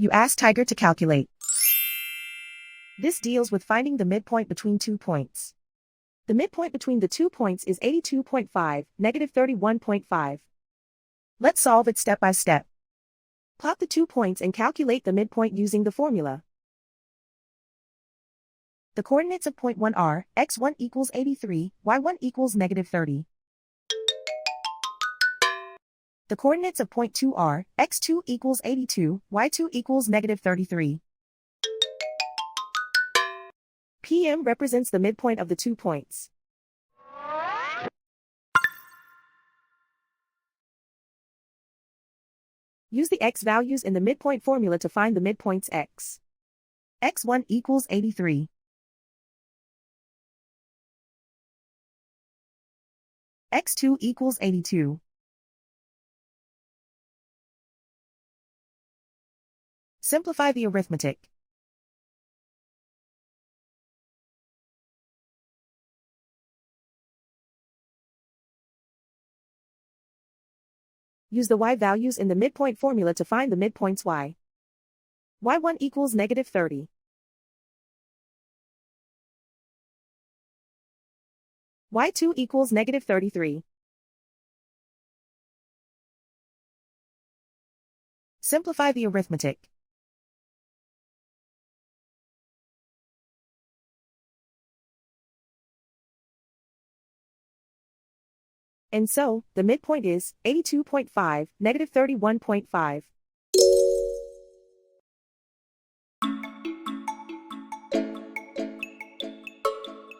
You ask Tiger to calculate. This deals with finding the midpoint between 2 points. The midpoint between the 2 points is 82.5, negative 31.5. Let's solve it step by step. Plot the 2 points and calculate the midpoint using the formula. The coordinates of point 1 are, x1 equals 83, y1 equals negative 30. The coordinates of point 2 are, x2 equals 82, y2 equals negative 33. PM represents the midpoint of the 2 points. Use the x values in the midpoint formula to find the midpoints x. x1 equals 83. x2 equals 82. Simplify the arithmetic. Use the y values in the midpoint formula to find the midpoints y. y1 equals negative 30. y2 equals negative 33. Simplify the arithmetic. And so, the midpoint is 82.5, negative 31.5.